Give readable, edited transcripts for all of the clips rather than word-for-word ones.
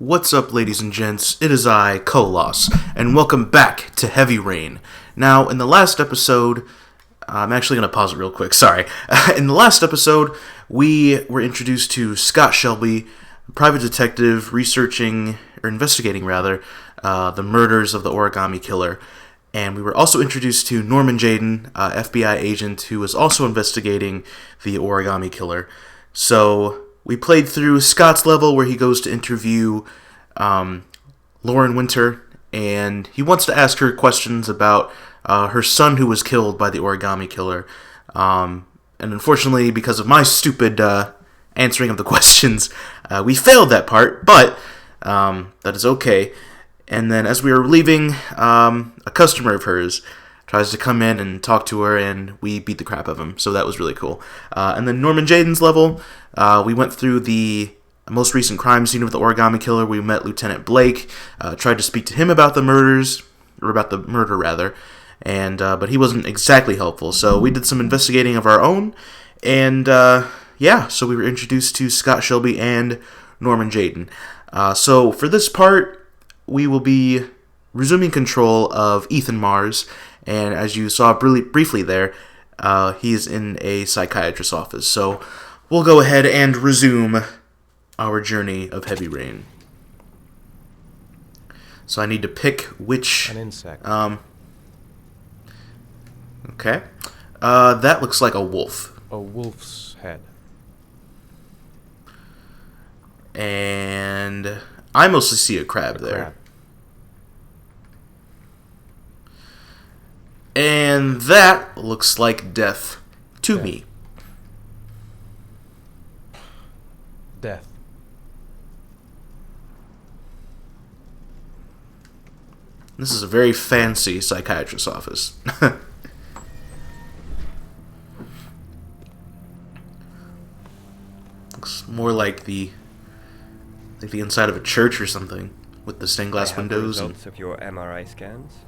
What's up, ladies and gents? It is I, Kolos, and welcome back to Heavy Rain. Now, in the last episode, I'm actually going to pause it real quick, sorry. In the last episode, we were introduced to Scott Shelby, a private detective investigating the murders of the Origami Killer. And we were also introduced to Norman Jayden, FBI agent who was also investigating the Origami Killer. So we played through Scott's level where he goes to interview Lauren Winter, and he wants to ask her questions about her son who was killed by the Origami Killer. And unfortunately, because of my stupid answering of the questions, we failed that part, but that is okay. And then as we were leaving, a customer of hers tries to come in and talk to her, and we beat the crap out of him. So that was really cool. And then Norman Jayden's level, we went through the most recent crime scene of the Origami Killer. We met Lieutenant Blake, tried to speak to him about the murder rather, and but he wasn't exactly helpful. So we did some investigating of our own, and so we were introduced to Scott Shelby and Norman Jayden. So for this part, we will be resuming control of Ethan Mars, and as you saw briefly there, he's in a psychiatrist's office. So we'll go ahead and resume our journey of Heavy Rain. So I need to pick which... An insect. Okay. That looks like a wolf. A wolf's head. And I mostly see a crab there. Crab. And that looks like death to me. Death. This is a very fancy psychiatrist's office. Looks more like the inside of a church or something, with the stained glass windows. The results of your MRI scans.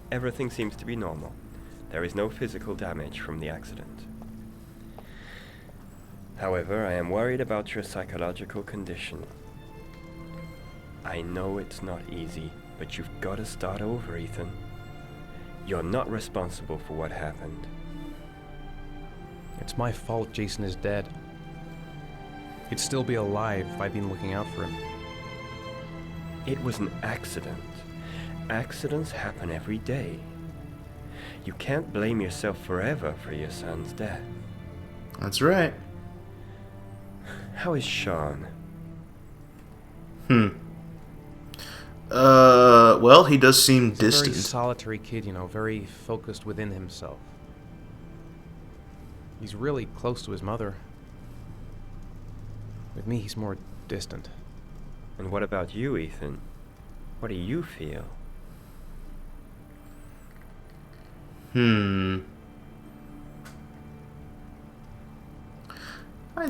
Everything seems to be normal. There is no physical damage from the accident. However, I am worried about your psychological condition. I know it's not easy, but you've got to start over, Ethan. You're not responsible for what happened. It's my fault Jason is dead. He'd still be alive if I'd been looking out for him. It was an accident. Accidents happen every day. You can't blame yourself forever for your son's death. That's right. How is Sean? Well, he does seem He's distant. a very solitary kid, very focused within himself. He's really close to his mother. With me, he's more distant. And what about you, Ethan? What do you feel? I'd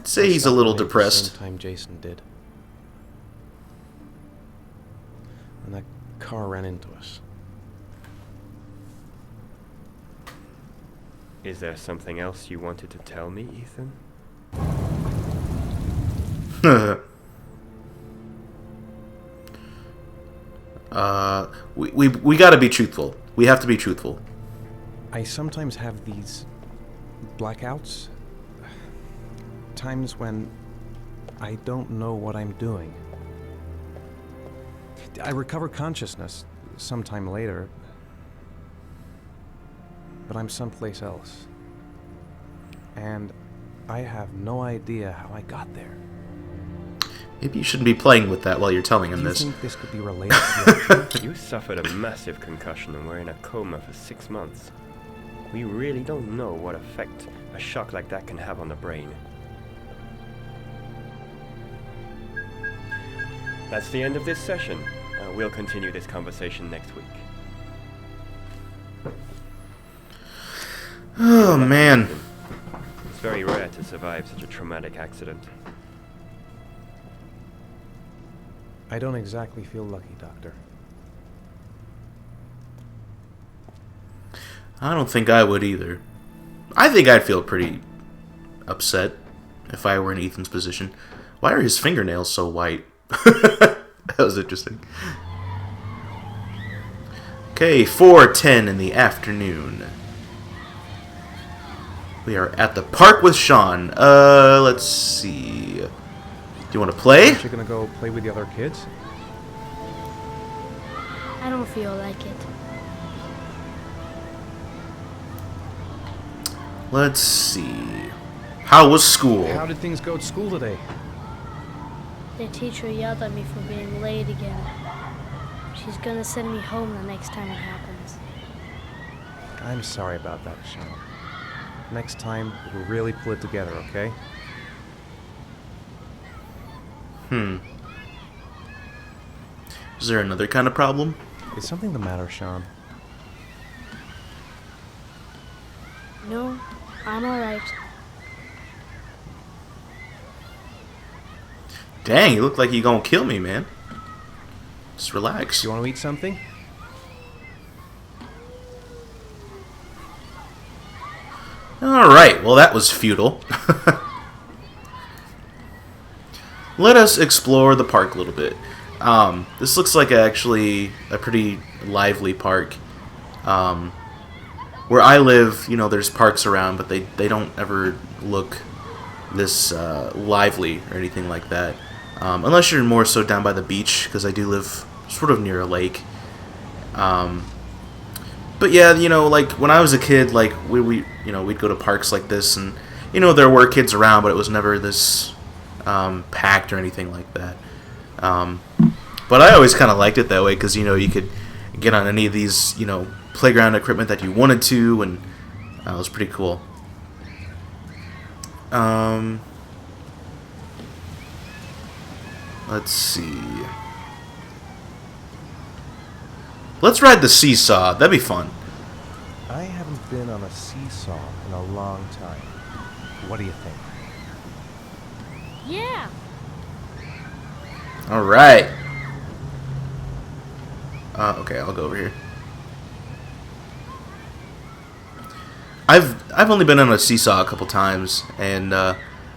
say he's a little At the depressed. same time Jason did. And that car ran into us. Is there something else you wanted to tell me, Ethan? We gotta be truthful. We have to be truthful. I sometimes have these blackouts. Times when I don't know what I'm doing. I recover consciousness sometime later, but I'm someplace else. And I have no idea how I got there. Maybe you shouldn't be playing with that while you're telling him Do you this. think this could be related to the You suffered a massive concussion and were in a coma for 6 months. We really don't know what effect a shock like that can have on the brain. That's the end of this session. We'll continue this conversation next week. Oh, man. It's very rare to survive such a traumatic accident. I don't exactly feel lucky, Doctor. I don't think I would either. I think I'd feel pretty upset if I were in Ethan's position. Why are his fingernails so white? That was interesting. Okay, 4:10 in the afternoon. We are at the park with Sean. Let's see. Do you want to play? Aren't you gonna go play with the other kids? I don't feel like it. Let's see. How was school? How did things go at school today? The teacher yelled at me for being late again. She's gonna send me home the next time it happens. I'm sorry about that, Sean. Next time, we'll really pull it together, okay? Is there another kind of problem? Is something the matter, Sean? No, I'm alright. Dang, you look like you gonna kill me, man. Just relax. You want to eat something? Alright, well that was futile. Let us explore the park a little bit. This looks like actually a pretty lively park. Where I live, you know, there's parks around, but they don't ever look this lively or anything like that. Unless you're more so down by the beach, because I do live sort of near a lake. But yeah, you know, like when I was a kid, like we'd go to parks like this, and you know there were kids around, but it was never this packed or anything like that. But I always kind of liked it that way because you know you could get on any of these playground equipment that you wanted to, and it was pretty cool. Let's see. Let's ride the seesaw. That'd be fun. I haven't been on a seesaw in a long time. What do you think? Yeah! All right. Okay, I'll go over here. I've only been on a seesaw a couple times, and I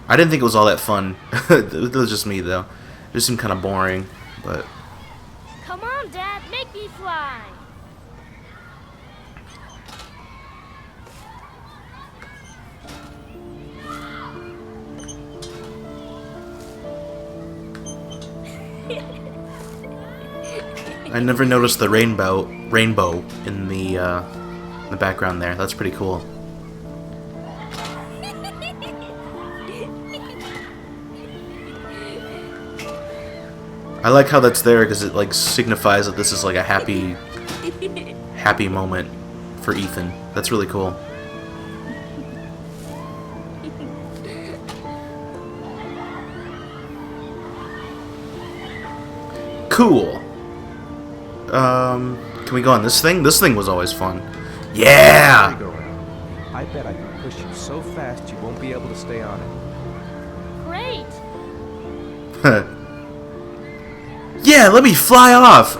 didn't think it was all that fun. It was just me, though. It just seemed kind of boring, but... Come on, Dad, make me fly! I never noticed the rainbow in the background there. That's pretty cool. I like how that's there because it like signifies that this is like a happy moment for Ethan. That's really cool. Cool. Can we go on this thing? This thing was always fun. Yeah! Merry-go-round. I bet I can push you so fast you won't be able to stay on it. Great! Yeah, let me fly off!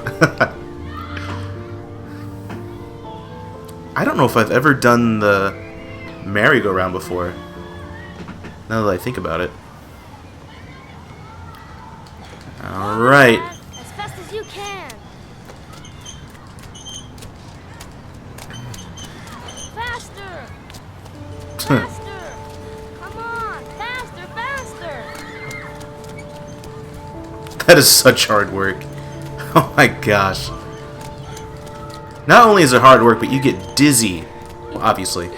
I don't know if I've ever done the merry-go-round before. Now that I think about it. Alright. As fast as you can! Faster! Faster! Come on! Faster, faster! That is such hard work. Oh my gosh. Not only is it hard work, but you get dizzy. Well, obviously.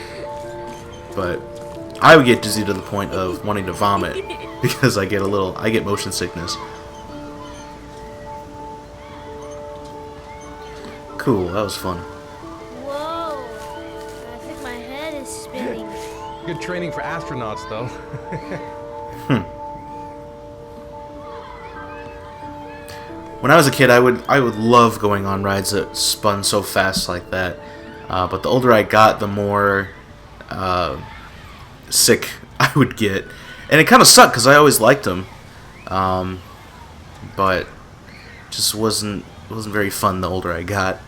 But I would get dizzy to the point of wanting to vomit because I get motion sickness. Cool, that was fun. Whoa! I think my head is spinning. Good training for astronauts, though. When I was a kid, I would love going on rides that spun so fast like that. But the older I got, the more sick I would get, and it kind of sucked because I always liked them. But just wasn't very fun the older I got.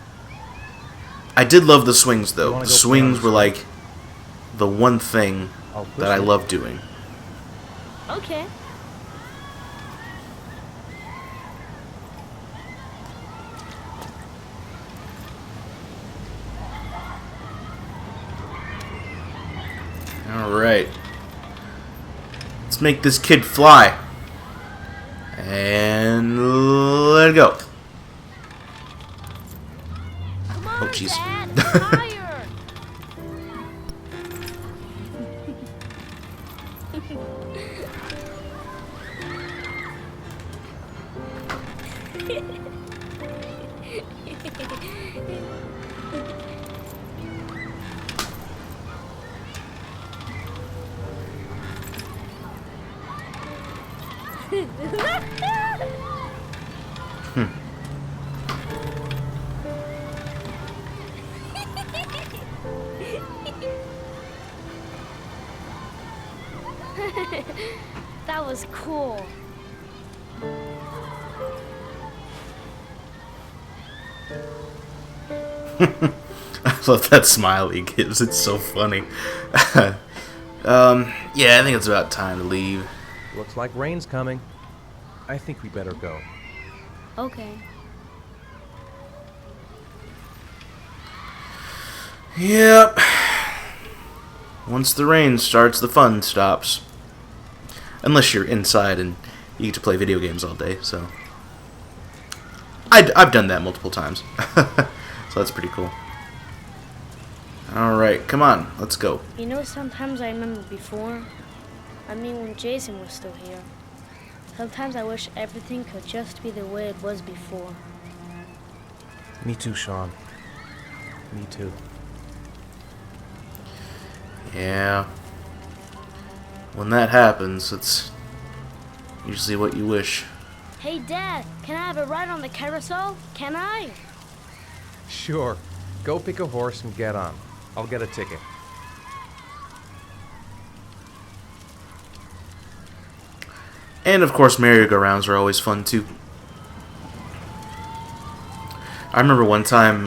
I did love the swings though. The swings were like the one thing that I loved doing. Okay. Alright. Let's make this kid fly. And let it go. Come on, Oh, jeez. Dad, higher. That was cool. I love that smile he gives. It's so funny. Yeah, I think it's about time to leave. Looks like rain's coming. I think we better go. Okay. Yep. Once the rain starts, the fun stops. Unless you're inside and you get to play video games all day, so... I've done that multiple times. So that's pretty cool. Alright, come on, let's go. You know, sometimes I remember before. I mean, when Jason was still here. Sometimes I wish everything could just be the way it was before. Me too, Sean. Me too. Yeah. When that happens, it's usually what you wish. Hey, Dad, can I have a ride on the carousel? Can I? Sure. Go pick a horse and get on. I'll get a ticket. And of course, merry-go-rounds are always fun too. I remember one time,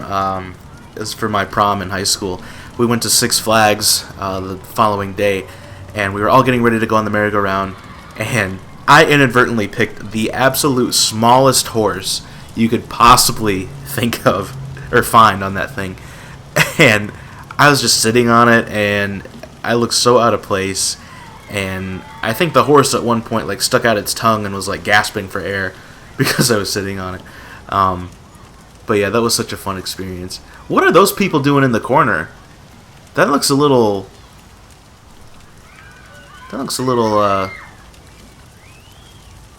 it was for my prom in high school, we went to Six Flags the following day, and we were all getting ready to go on the merry-go-round, and I inadvertently picked the absolute smallest horse you could possibly think of or find on that thing. And I was just sitting on it, and I looked so out of place. And I think the horse at one point like stuck out its tongue and was like gasping for air because I was sitting on it. But yeah, that was such a fun experience. What are those people doing in the corner? That looks a little...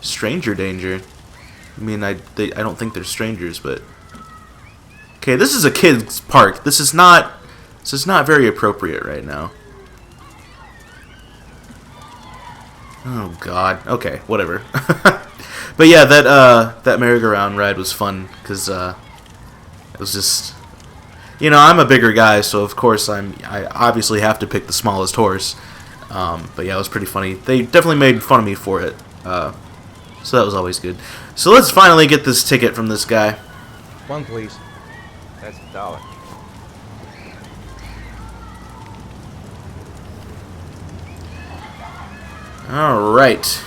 stranger danger. I mean, I don't think they're strangers, but... Okay, this is a kid's park. This is not very appropriate right now. Oh God. Okay, whatever. But yeah, that merry-go-round ride was fun because it was just, you know, I'm a bigger guy, so of course I obviously have to pick the smallest horse. But yeah, it was pretty funny. They definitely made fun of me for it. So that was always good. So let's finally get this ticket from this guy. One, please. That's $1. All right.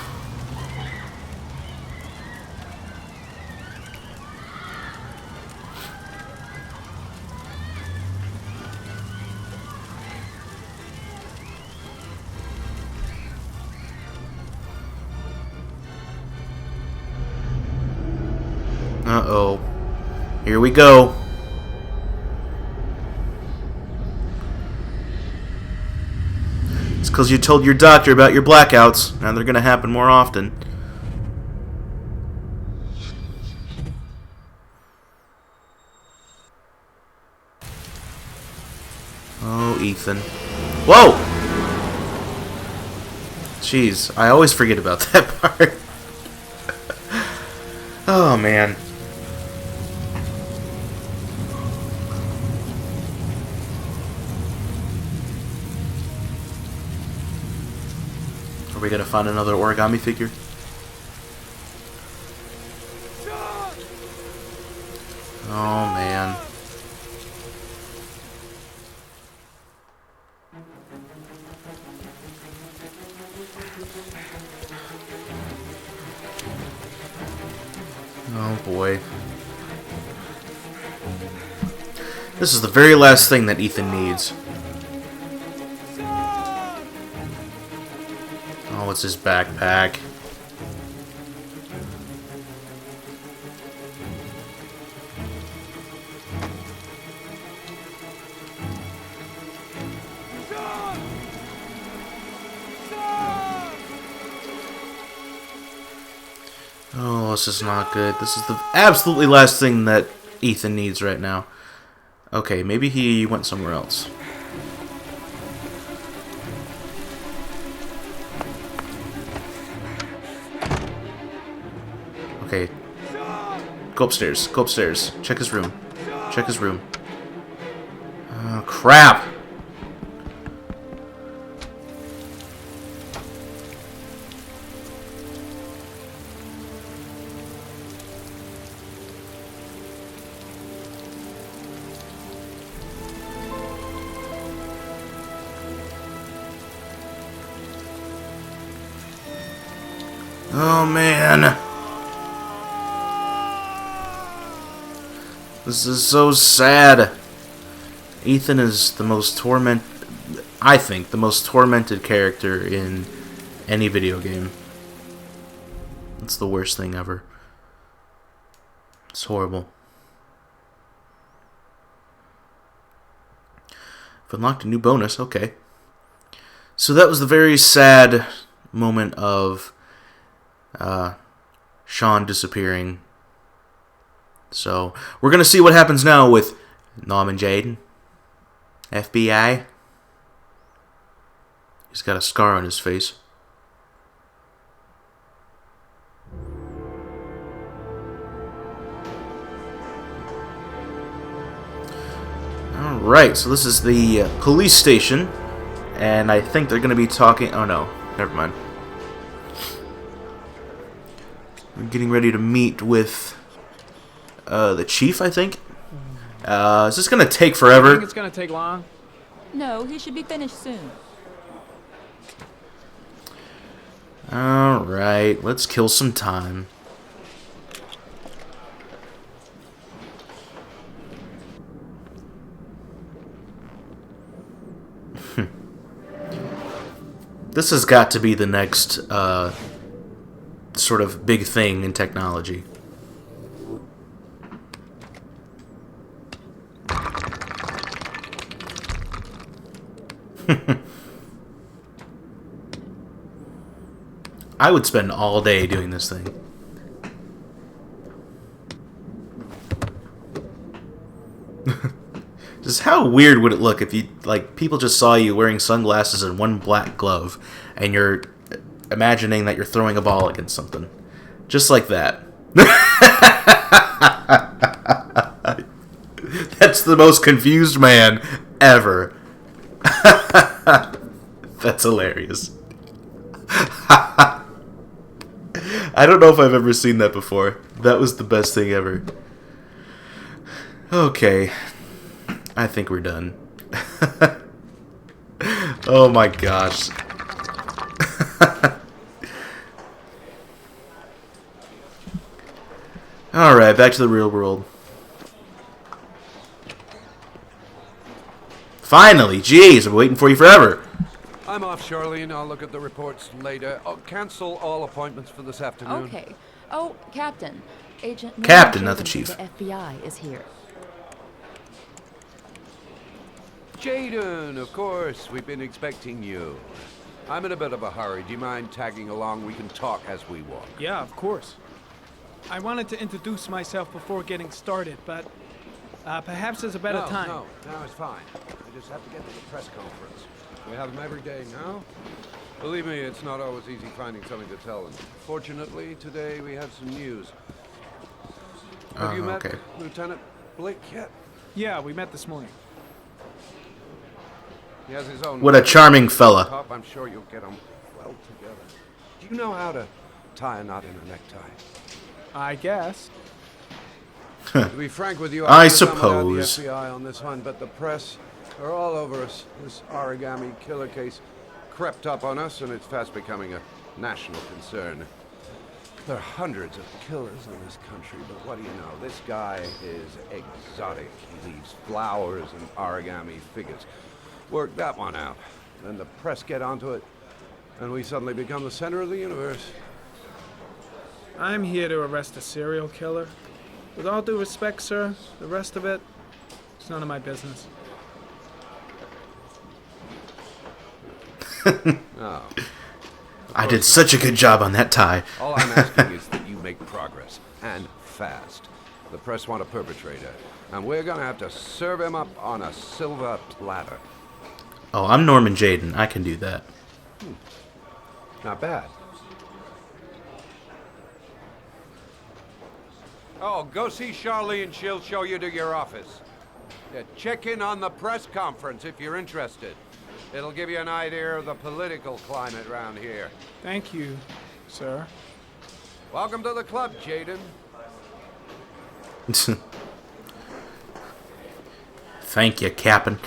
Uh-oh. Here we go. It's because you told your doctor about your blackouts. Now they're going to happen more often. Oh, Ethan. Whoa! Jeez, I always forget about that part. Oh, man. Are we gonna find another origami figure? Oh man. Oh boy. This is the very last thing that Ethan needs. Oh, it's his backpack. Oh, this is not good. This is the absolutely last thing that Ethan needs right now. Okay, maybe he went somewhere else. Okay. Go upstairs. Go upstairs. Check his room. Check his room. Oh, crap! Oh, man. This is so sad. Ethan is the most I think, the most tormented character in any video game. It's the worst thing ever. It's horrible. I've unlocked a new bonus, okay. So that was the very sad moment of Sean disappearing. So we're gonna see what happens now with Norman Jayden, FBI. He's got a scar on his face. Alright, so this is the police station, and I think they're gonna be talking. Oh no, never mind. We're getting ready to meet with the chief, I think. Is this gonna take forever? You think it's gonna take long? No, he should be finished soon. Alright, let's kill some time. This has got to be the next sort of big thing in technology. I would spend all day doing this thing. Just how weird would it look if you, like, people just saw you wearing sunglasses and one black glove, and you're imagining that you're throwing a ball against something. Just like that. That's the most confused man ever. That's hilarious. I don't know if I've ever seen that before. That was the best thing ever. Okay. I think we're done. Oh my gosh. Alright, back to the real world. Finally! Jeez, I've been waiting for you forever. I'm off, Charlene. I'll look at the reports later. I'll cancel all appointments for this afternoon. Okay. Oh, Captain. Agent Captain, Norman not the Jayden chief. from the FBI is here. Jayden, of course. We've been expecting you. I'm in a bit of a hurry. Do you mind tagging along? We can talk as we walk. Yeah, of course. I wanted to introduce myself before getting started, but perhaps there's a better time. No, it's fine. I just have to get to the press conference. We have them every day now. Believe me, it's not always easy finding something to tell them. Fortunately, today we have some news. Have you met Lieutenant Blake yet? Yeah, we met this morning. He has his own. What a charming fella. Top. I'm sure you'll get them well together. Do you know how to tie a knot in a necktie? I guess. To be frank with you, I suppose suppose. the FBI on this one, but the press are all over us. This Origami Killer case crept up on us, and it's fast becoming a national concern. There are hundreds of killers in this country, but what do you know? This guy is exotic. He leaves flowers and origami figures. Work that one out. Then the press get onto it. and we suddenly become the center of the universe. I'm here to arrest a serial killer. With all due respect, sir, the rest of it, it's none of my business. Oh. I did such a good job on that tie. All I'm asking is that you make progress, and fast. The press want a perpetrator, and we're gonna have to serve him up on a silver platter. Oh, I'm Norman Jayden. I can do that. Not bad. Oh, go see Charlene. She'll show you to your office. Yeah, check in on the press conference if you're interested. It'll give you an idea of the political climate around here. Thank you, sir. Welcome to the club, Jayden. Thank you, Captain.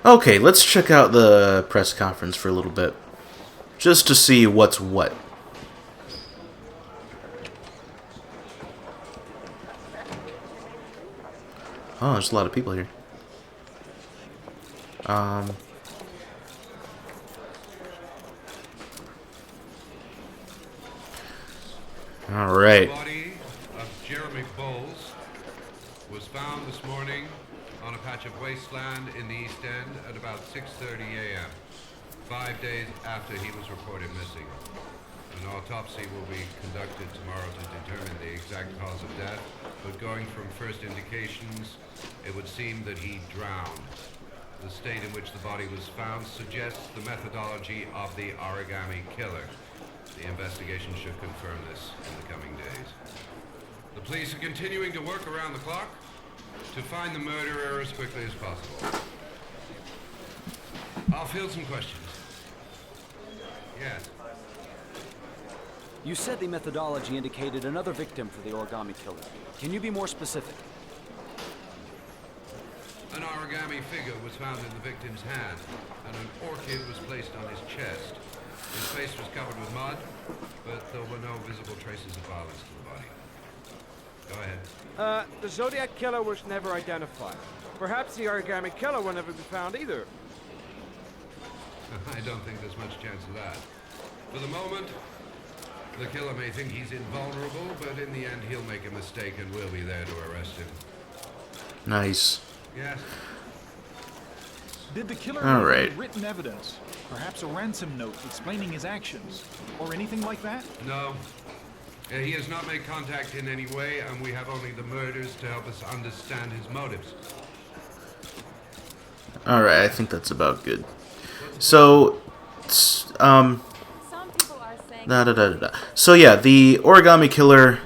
Okay, let's check out the press conference for a little bit. Just to see what's what. Oh, there's a lot of people here. Alright. The body of Jeremy Bowles was found this morning on a patch of wasteland in the East End at about 6:30 a.m., 5 days after he was reported missing. An autopsy will be conducted tomorrow to determine the exact cause of death, but going from first indications, it would seem that he drowned. The state in which the body was found suggests the methodology of the Origami Killer. The investigation should confirm this in the coming days. The police are continuing to work around the clock to find the murderer as quickly as possible. I'll field some questions. Yes. You said the methodology indicated another victim for the Origami Killer. Can you be more specific? An origami figure was found in the victim's hand, and an orchid was placed on his chest. His face was covered with mud, but there were no visible traces of violence to the body. Go ahead. The Zodiac Killer was never identified. Perhaps the Origami Killer will never be found either. I don't think there's much chance of that. For the moment, the killer may think he's invulnerable, but in the end he'll make a mistake and we'll be there to arrest him. Nice. Yes? Did the killer All leave right. any written evidence? Perhaps a ransom note explaining his actions? Or anything like that? No. He has not made contact in any way, and we have only the murders to help us understand his motives. Alright, I think that's about good. So, Some people are saying So yeah, the Origami Killer,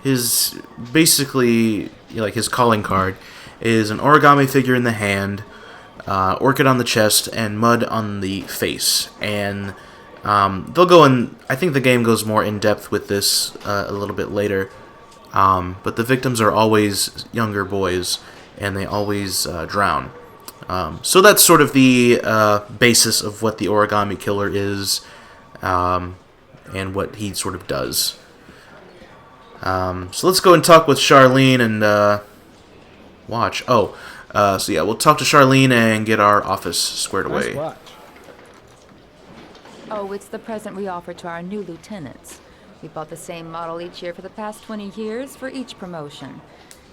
his basically like his calling card is an origami figure in the hand, orchid on the chest, and mud on the face. And they'll go in. I think the game goes more in depth with this a little bit later. But the victims are always younger boys, and they always drown. So that's sort of the basis of what the Origami Killer is, and what he sort of does. So let's go and talk with Charlene and watch. So yeah, we'll talk to Charlene and get our office squared away. Nice watch. Oh, it's the present we offer to our new lieutenants. We bought the same model each year for the past 20 years for each promotion.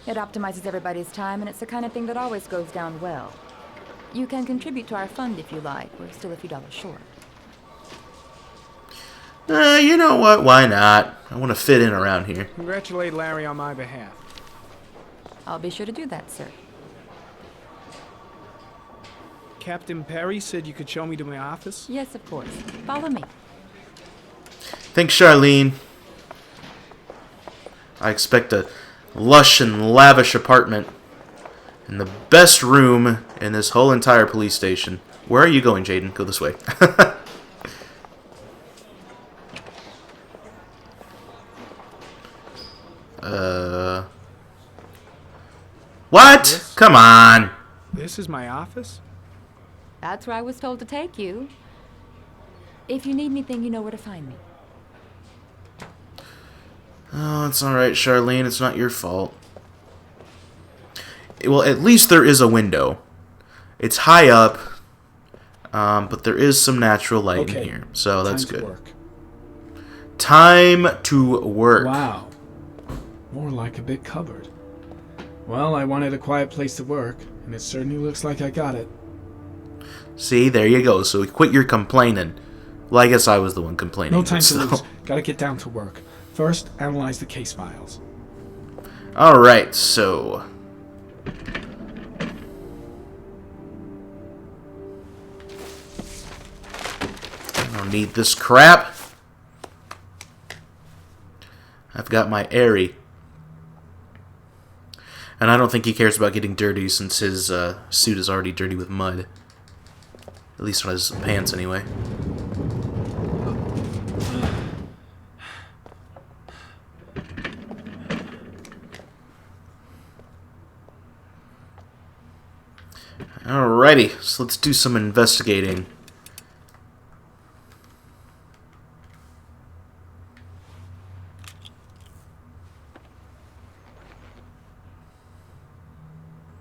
It optimizes everybody's time, and it's the kind of thing that always goes down well. You can contribute to our fund if you like. We're still a few dollars short. You know what? Why not? I want to fit in around here. Congratulate Larry on my behalf. I'll be sure to do that, sir. Captain Perry said you could show me to my office. Yes, of course. Follow me. Thanks, Charlene. I expect a lush and lavish apartment in the best room in this whole entire police station. Where are you going, Jayden? Go this way. What? Yes. Come on. This is my office? That's where I was told to take you. If you need anything, you know where to find me. Oh, it's alright, Charlene. It's not your fault. Well, at least there is a window. It's high up. but there is some natural light in Okay, here, so that's time to good. work. Time to work. Wow. More like a big cupboard. Well, I wanted a quiet place to work, and it certainly looks like I got it. See, there you go. So quit your complaining. Well, I guess I was the one complaining. No time to so. lose. Gotta get down to work. First, analyze the case files. Alright, so... I don't need this crap. I've got my Airy. And I don't think he cares about getting dirty since his suit is already dirty with mud. At least on his pants, anyway. Alrighty, so let's do some investigating.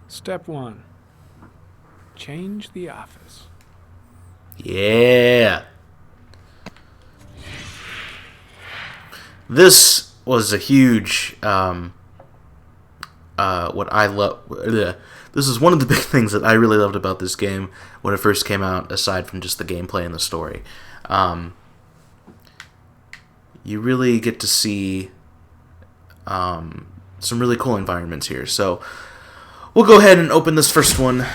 Step 1. Change the office. Yeah. This was a huge, what I love. This is one of the big things that I really loved about this game when it first came out, aside from just the gameplay and the story. You really get to see some really cool environments here. So we'll go ahead and open this first one.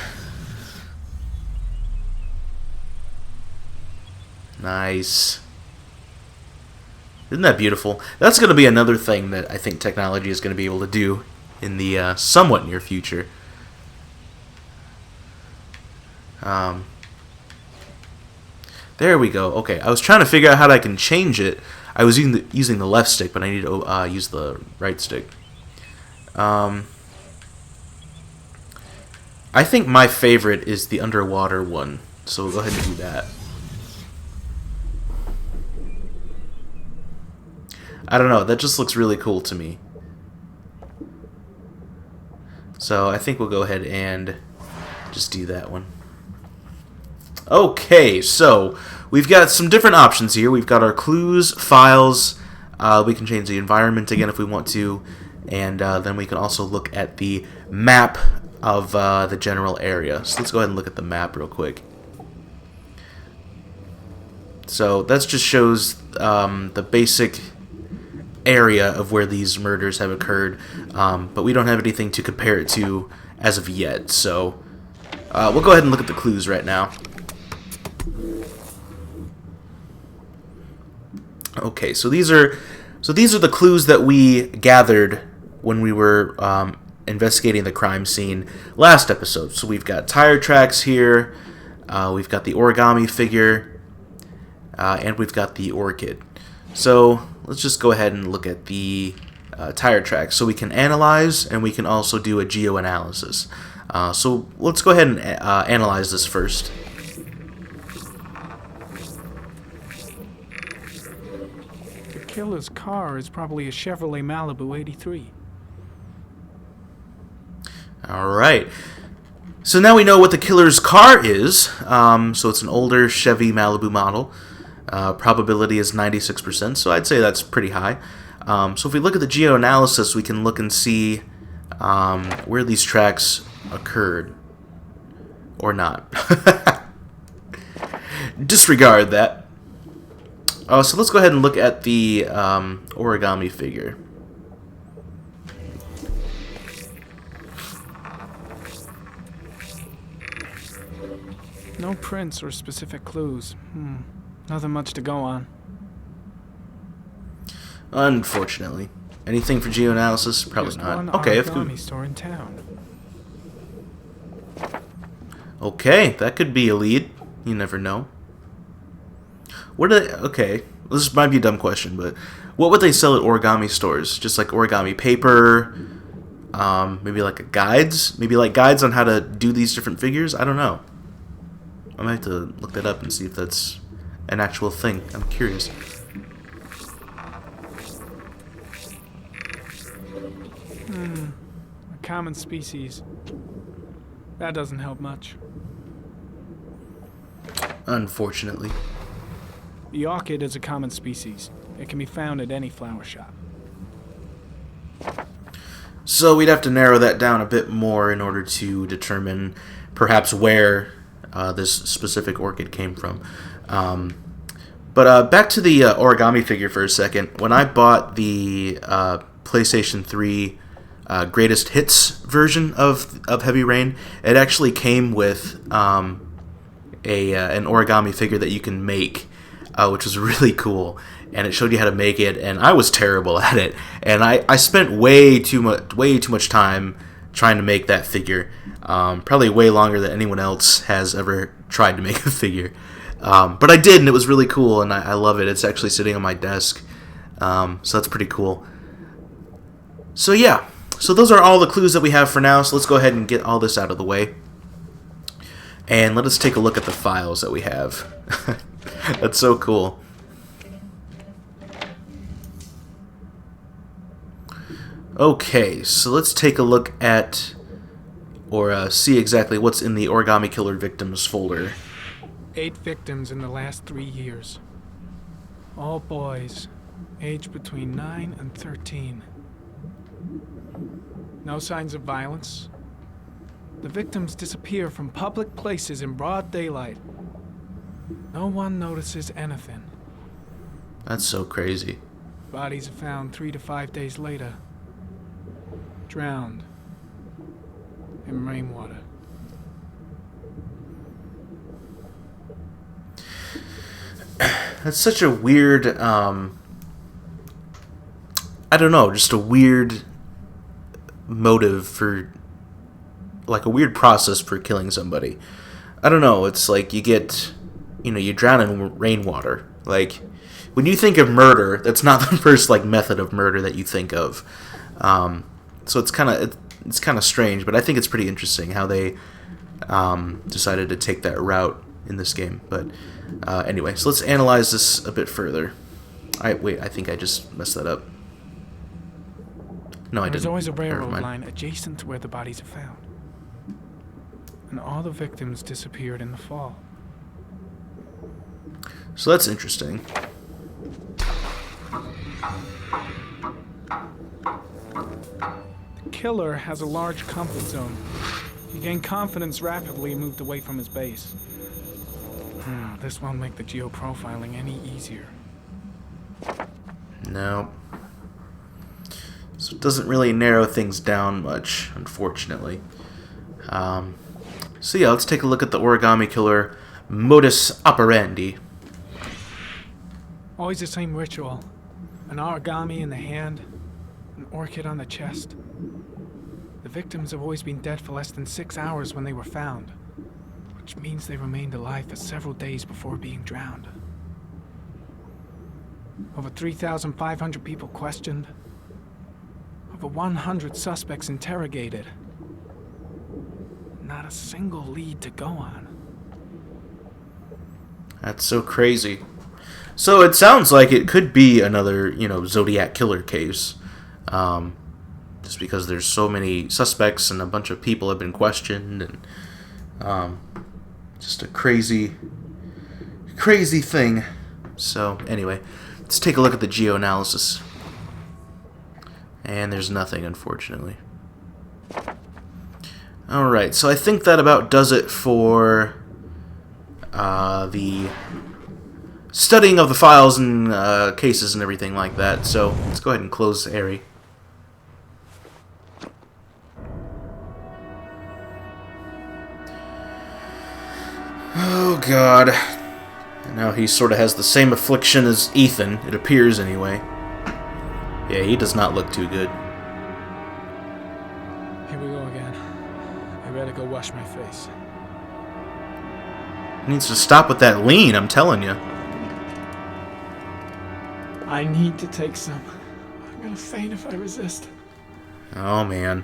Nice. Isn't that beautiful? That's going to be another thing that I think technology is going to be able to do in the somewhat near future. There we go. Okay, I was trying to figure out how I can change it. I was using the left stick, but I need to use the right stick. I think my favorite is the underwater one, so we'll go ahead and do that. I don't know, that just looks really cool to me. So I think we'll go ahead and just do that one. Okay, so we've got some different options here. We've got our clues, files. We can change the environment again if we want to. And then we can also look at the map of the general area. So let's go ahead and look at the map real quick. So that just shows the basic area of where these murders have occurred, but we don't have anything to compare it to as of yet. So we'll go ahead and look at the clues right now. Okay, so these are the clues that we gathered when we were investigating the crime scene last episode. So we've got tire tracks here, we've got the origami figure, and we've got the orchid. So let's just go ahead and look at the tire tracks. So we can analyze, and we can also do a Geo Analysis. So let's go ahead and analyze this first. The killer's car is probably a Chevrolet Malibu 83. Alright. So now we know what the killer's car is. So it's an older Chevy Malibu model. Probability is 96%, so I'd say that's pretty high. So if we look at the Geo Analysis, we can look and see where these tracks occurred. Or not. Disregard that. So let's go ahead and look at the origami figure. No prints or specific clues. Nothing much to go on. Unfortunately. Anything for Geo Analysis? Probably Just not. one Okay, origami store in town. Okay, that could be a lead. You never know. What do they... Okay, this might be a dumb question, but what would they sell at origami stores? Just like origami paper? Maybe like guides? Maybe like guides on how to do these different figures? I don't know. I might have to look that up and see if that's an actual thing. I'm curious. A common species. That doesn't help much. Unfortunately. The orchid is a common species. It can be found at any flower shop. So we'd have to narrow that down a bit more in order to determine perhaps where this specific orchid came from. But back to the origami figure for a second. When I bought the PlayStation 3 Greatest Hits version of Heavy Rain, it actually came with an origami figure that you can make, which was really cool. And it showed you how to make it, and I was terrible at it. And I spent way too much time trying to make that figure. Probably way longer than anyone else has ever tried to make a figure. But I did, and it was really cool, and I love it. It's actually sitting on my desk, so that's pretty cool. So yeah, so those are all the clues that we have for now, so let's go ahead and get all this out of the way. And let us take a look at the files that we have. That's so cool. Okay, so let's take a look at, or see exactly what's in the Origami Killer Victims folder. 8 victims in the last 3 years. All boys, aged between 9 and 13. No signs of violence. The victims disappear from public places in broad daylight. No one notices anything. That's so crazy. Bodies are found 3 to 5 days later. Drowned in rainwater. That's such a weird, I don't know, just a weird motive for, like a weird process for killing somebody. I don't know, it's like you get, you drown in rainwater. Like, when you think of murder, that's not the first, like, method of murder that you think of. So it's kind of strange, but I think it's pretty interesting how they decided to take that route in this game. But anyway, so let's analyze this a bit further. Wait, I think I just messed that up. No, I didn't. There's always a railroad line adjacent to where the bodies are found. And all the victims disappeared in the fall. So that's interesting. The killer has a large comfort zone. He gained confidence rapidly and moved away from his base. This won't make the geoprofiling any easier. No. So it doesn't really narrow things down much, unfortunately. So yeah, let's take a look at the Origami Killer modus operandi. Always the same ritual. An origami in the hand, an orchid on the chest. The victims have always been dead for less than 6 hours when they were found, which means they remained alive for several days before being drowned. Over 3,500 people questioned. Over 100 suspects interrogated. Not a single lead to go on. That's so crazy. So it sounds like it could be another, Zodiac Killer case. Just because there's so many suspects and a bunch of people have been questioned, and just a crazy thing. So anyway, let's take a look at the Geo Analysis. And there's nothing, unfortunately. Alright, so I think that about does it for the studying of the files and cases and everything like that. So let's go ahead and close Airy. Oh god. Now he sort of has the same affliction as Ethan, it appears anyway. Yeah, he does not look too good. Here we go again. I better go wash my face. He needs to stop with that lean, I'm telling you. I need to take some. I'm gonna faint if I resist. Oh man.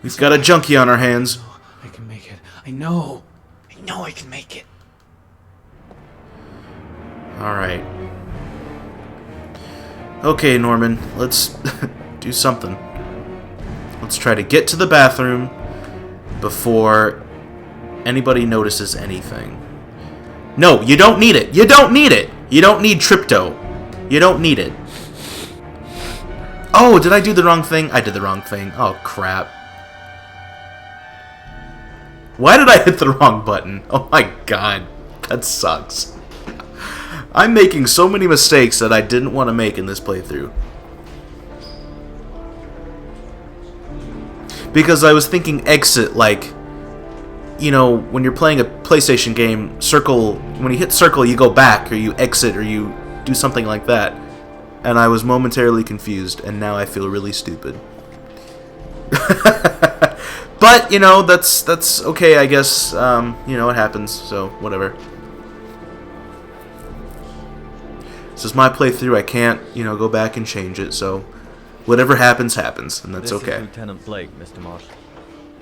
We've got a junkie on our hands. I can make it. I know I can make it. Alright. Okay, Norman, let's do something. Let's try to get to the bathroom before anybody notices anything. No, you don't need it. You don't need it. You don't need Tripto. You don't need it. Oh, did I do the wrong thing? I did the wrong thing. Oh, crap. Why did I hit the wrong button? Oh my god. That sucks. I'm making so many mistakes that I didn't want to make in this playthrough. Because I was thinking exit like, you know, when you're playing a PlayStation game, circle, when you hit circle, you go back, or you exit, or you do something like that. And I was momentarily confused, and now I feel really stupid. But, you know, that's okay, I guess. You know, it happens, so whatever. This is my playthrough. I can't, you know, go back and change it, so whatever happens, happens, and that's okay. This is Lieutenant Blake, Mr. Marsh.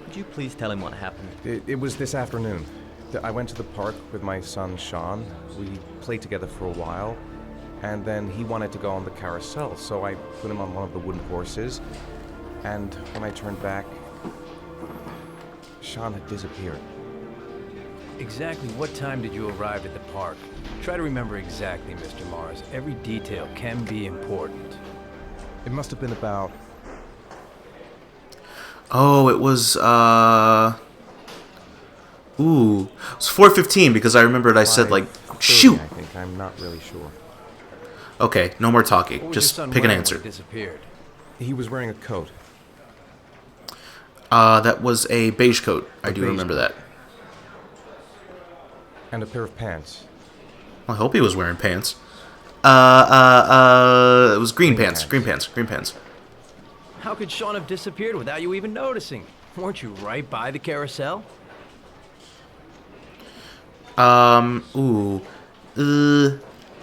Could you please tell him what happened? It was this afternoon. I went to the park with my son, Sean. We played together for a while, and then he wanted to go on the carousel, so I put him on one of the wooden horses, and when I turned back, Sean had disappeared. Exactly what time did you arrive at the park? Try to remember exactly, Mr. Mars. Every detail can be important. It must have been about... Oh, it was, Ooh. It was 4:15 because I remembered I said, like, shoot! I think. I'm not really sure. Okay, no more talking. What was Just your son pick an wearing answer. when he disappeared? He was wearing a coat. That was a beige coat. I do remember that. And a pair of pants. I hope he was wearing pants. It was green pants. Green pants. Green pants. How could Sean have disappeared without you even noticing? Weren't you right by the carousel? Ooh.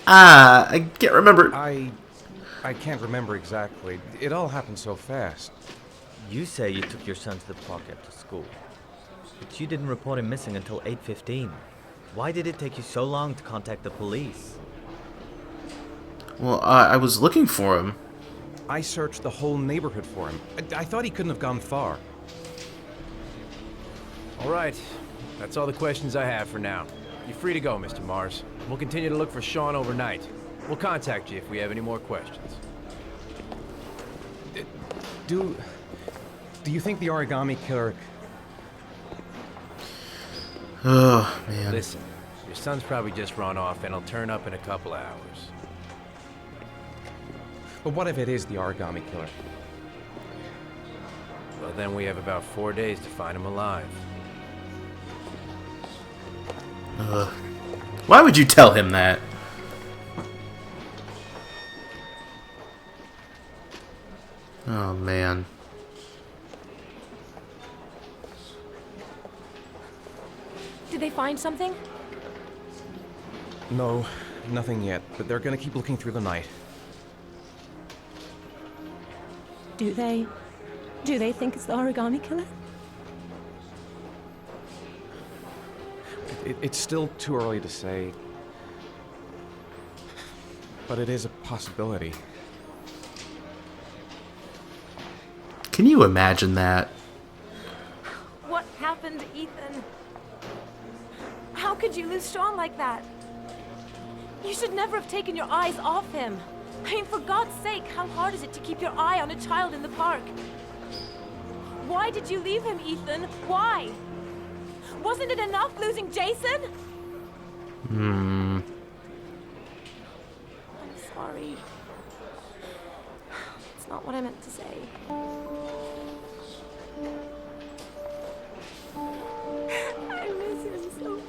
I can't remember. I can't remember exactly. It all happened so fast. You say you took your son to the park after school, but you didn't report him missing until 8:15. Why did it take you so long to contact the police? Well, I was looking for him. I searched the whole neighborhood for him. I thought he couldn't have gone far. All right. That's all the questions I have for now. You're free to go, Mr. Mars. We'll continue to look for Sean overnight. We'll contact you if we have any more questions. Do you think the Origami Killer... Oh, man. Listen, your son's probably just run off and he'll turn up in a couple of hours. But what if it is the Origami Killer? Well, then we have about 4 days to find him alive. Why would you tell him that? Oh, man. Did they find something? No, nothing yet, but they're gonna keep looking through the night. Do they think it's the Origami Killer? It's still too early to say, but it is a possibility. Can you imagine that? What happened, Ethan? How could you lose Sean like that? You should never have taken your eyes off him. I mean, for God's sake, how hard is it to keep your eye on a child in the park? Why did you leave him, Ethan? Why? Wasn't it enough losing Jason? Hmm. I'm sorry. It's not what I meant to say. I miss him so much.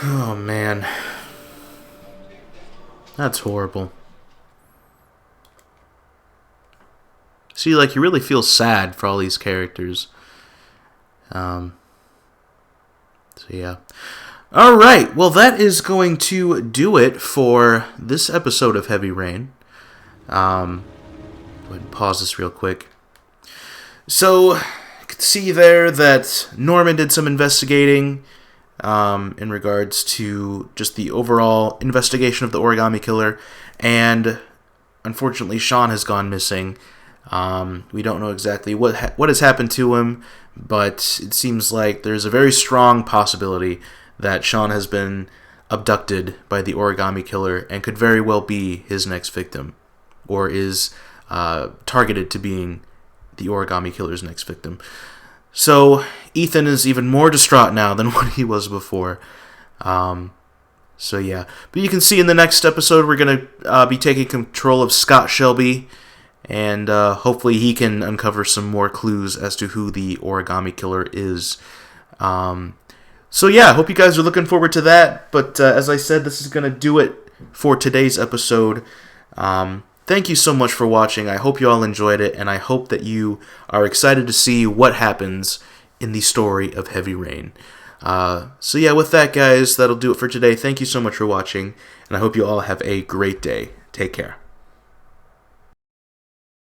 Oh, man. That's horrible. See, like, you really feel sad for all these characters. So, yeah. All right, well, that is going to do it for this episode of Heavy Rain. Go ahead and pause this real quick. So, you can see there that Norman did some investigating in regards to just the overall investigation of the Origami Killer, and unfortunately, Sean has gone missing. We don't know exactly what has happened to him, but it seems like there's a very strong possibility that Sean has been abducted by the Origami Killer and could very well be his next victim, or is targeted to being the Origami Killer's next victim. So Ethan is even more distraught now than what he was before. So yeah, but you can see in the next episode we're going to be taking control of Scott Shelby, and hopefully he can uncover some more clues as to who the Origami Killer is. So yeah, I hope you guys are looking forward to that. But as I said, this is going to do it for today's episode. Thank you so much for watching. I hope you all enjoyed it, and I hope that you are excited to see what happens in the story of Heavy Rain. So yeah, with that, guys, that'll do it for today. Thank you so much for watching, and I hope you all have a great day. Take care.